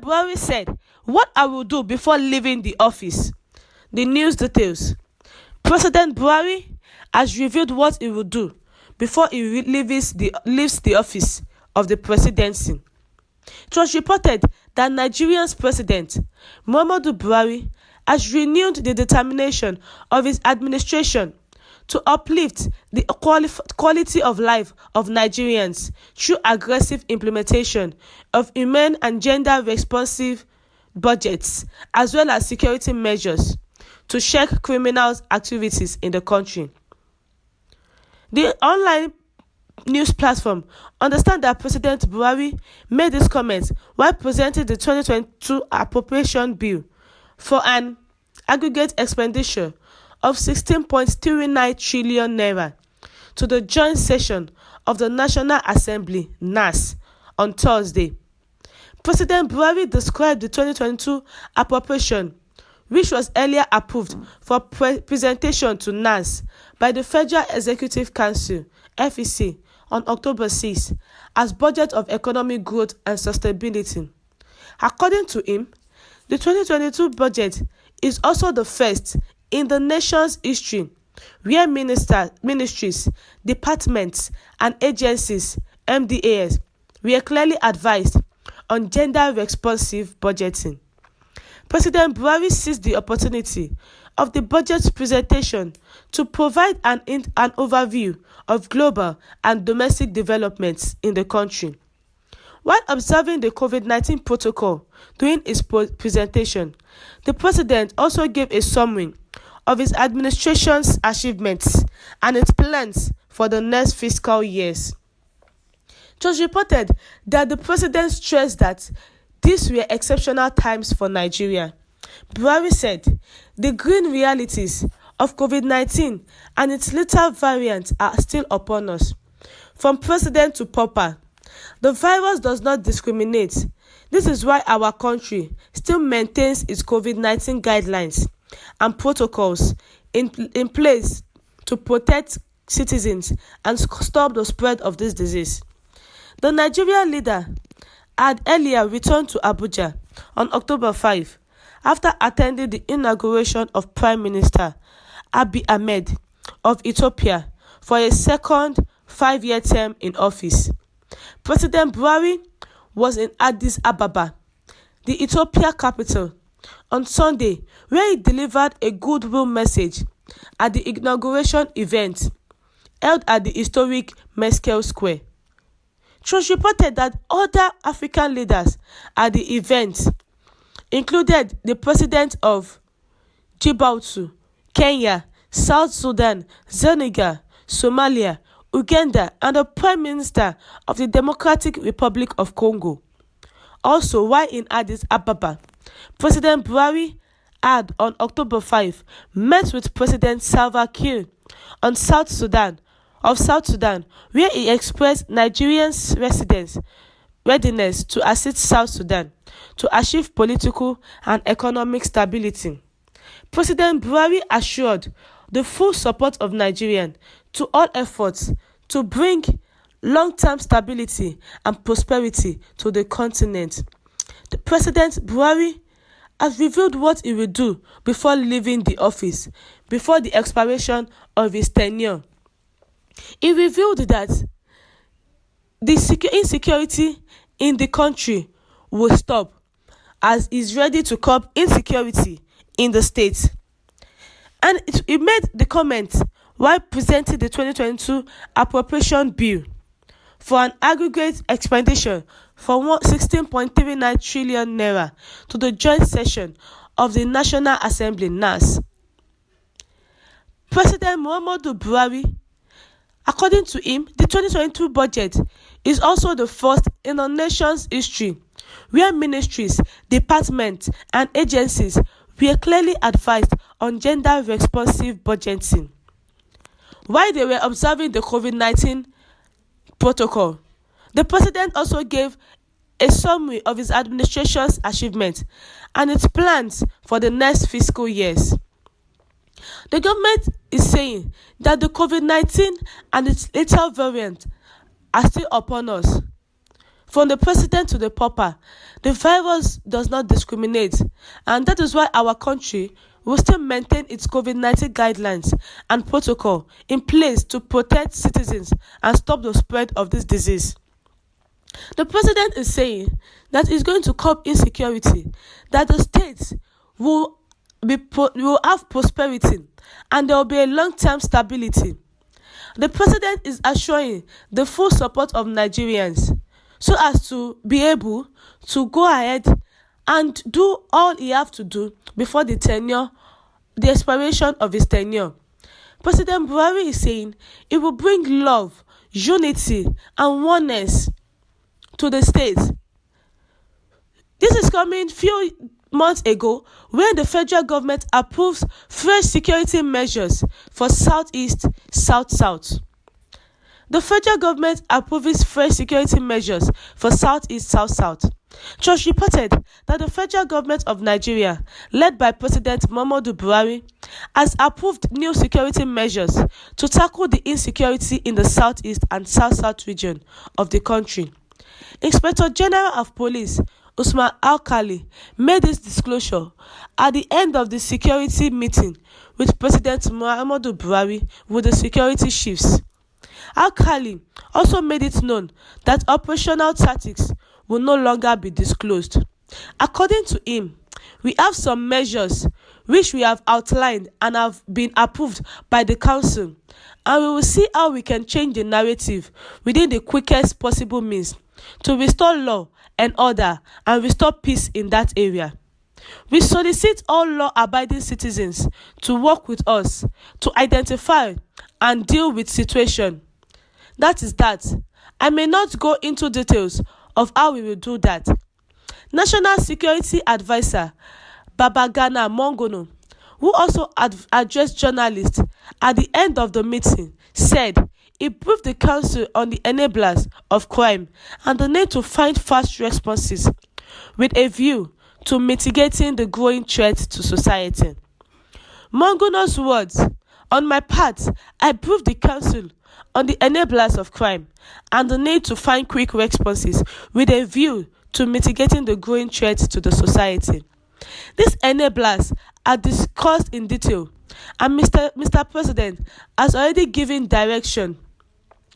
President Buhari said, "What I will do before leaving the office." The news details. President Buhari has revealed what he will do before he leaves the office of the presidency. It was reported that Nigeria's President Muhammadu Buhari has renewed the determination of his administration to uplift the quality of life of Nigerians through aggressive implementation of humane and gender-responsive budgets, as well as security measures to check criminal activities in the country. The online news platform understand that President Buhari made these comments while presenting the 2022 appropriation bill for an aggregate expenditure of 16.39 trillion naira to the joint session of the National Assembly (NAS) on Thursday. President Buhari described the 2022 appropriation, which was earlier approved for presentation to NAS by the Federal Executive Council (FEC) on October 6, as budget of economic growth and sustainability. According to him, the 2022 budget is also the first in the nation's history where ministries, departments, and agencies (MDAs) were clearly advised on gender-responsive budgeting. President Buhari seized the opportunity of the budget presentation to provide an overview of global and domestic developments in the country. While observing the COVID-19 protocol during his presentation, the president also gave a summary of his administration's achievements and its plans for the next fiscal years. It was reported that the president stressed that these were exceptional times for Nigeria. Buhari said, "The green realities of COVID-19 and its later variants are still upon us. From president to pauper, the virus does not discriminate. This is why our country still maintains its COVID-19 guidelines and protocols in place to protect citizens and stop the spread of this disease." The Nigerian leader had earlier returned to Abuja on October 5 after attending the inauguration of Prime Minister Abiy Ahmed of Ethiopia for a second 5-year term in office. President Buhari was in Addis Ababa, the Ethiopia capital, on Sunday, where he delivered a goodwill message at the inauguration event held at the historic Meskel Square. It was reported that other African leaders at the event included the president of Djibouti, Kenya, South Sudan, Senegal, Somalia, Uganda, and the Prime Minister of the Democratic Republic of Congo. Also, while in Addis Ababa, President Buhari had on October 5 met with President Salva Kiir of South Sudan, where he expressed Nigerians' readiness to assist South Sudan to achieve political and economic stability. President Buhari assured the full support of Nigerians to all efforts to bring long-term stability and prosperity to the continent. The President Buhari has revealed what he will do before leaving the office, before the expiration of his tenure. He revealed that the insecurity in the country will stop, as he is ready to curb insecurity in the state. And he made the comment while presenting the 2022 appropriation bill for an aggregate expenditure for 16.39 trillion naira to the joint session of the National Assembly (NAS). President Muhammadu Buhari, according to him, the 2022 budget is also the first in the nation's history where ministries, departments, and agencies were clearly advised on gender-responsive budgeting. While they were observing the COVID-19 protocol, the president also gave a summary of his administration's achievements and its plans for the next fiscal years. The government is saying that the COVID-19 and its later variant are still upon us. From the president to the pauper, the virus does not discriminate, and that is why our country will still maintain its COVID-19 guidelines and protocol in place to protect citizens and stop the spread of this disease. The president is saying that he's going to curb insecurity, that the states will have prosperity, and there will be a long-term stability. The president is assuring the full support of Nigerians so as to be able to go ahead and do all he has to do before the expiration of his tenure. President Buhari is saying it will bring love, unity, and oneness to the states. This is coming few months ago when the federal government approves fresh security measures for Southeast, South-South. The federal government approves fresh security measures for Southeast, South-South. Trust reported that the federal government of Nigeria, led by President Muhammadu Buhari, has approved new security measures to tackle the insecurity in the Southeast and South-South region of the country. Inspector General of Police Usman Alkali made this disclosure at the end of the security meeting with President Muhammadu Buhari with the security chiefs. Alkali also made it known that operational tactics will no longer be disclosed. According to him, we have some measures which we have outlined and have been approved by the council, and we will see how we can change the narrative within the quickest possible means to restore law and order and restore peace in that area. We solicit all law-abiding citizens to work with us to identify and deal with situation. That is that. I may not go into details of how we will do that. National Security Advisor Babagana Mongono, who also addressed journalists at the end of the meeting, said he briefed the council on the enablers of crime and the need to find fast responses with a view to mitigating the growing threat to society. Mongono's words, "On my part, I briefed the council on the enablers of crime and the need to find quick responses with a view to mitigating the growing threat to the society. These enablers are discussed in detail, and Mr. President has already given direction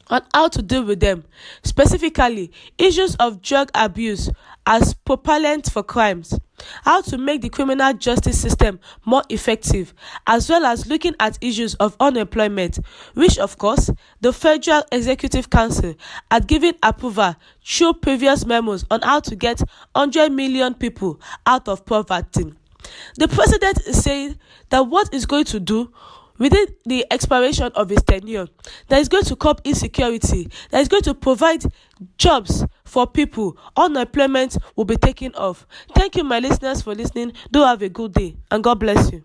on how to deal with them, specifically issues of drug abuse as propellant for crimes, how to make the criminal justice system more effective, as well as looking at issues of unemployment, which of course the Federal Executive Council had given approval through previous memos on how to get 100 million people out of poverty. The president is saying that what is going to do within the expiration of his tenure, that is going to curb insecurity, that is going to provide jobs for people, unemployment will be taken off. Thank you, my listeners, for listening. Do have a good day, and God bless you.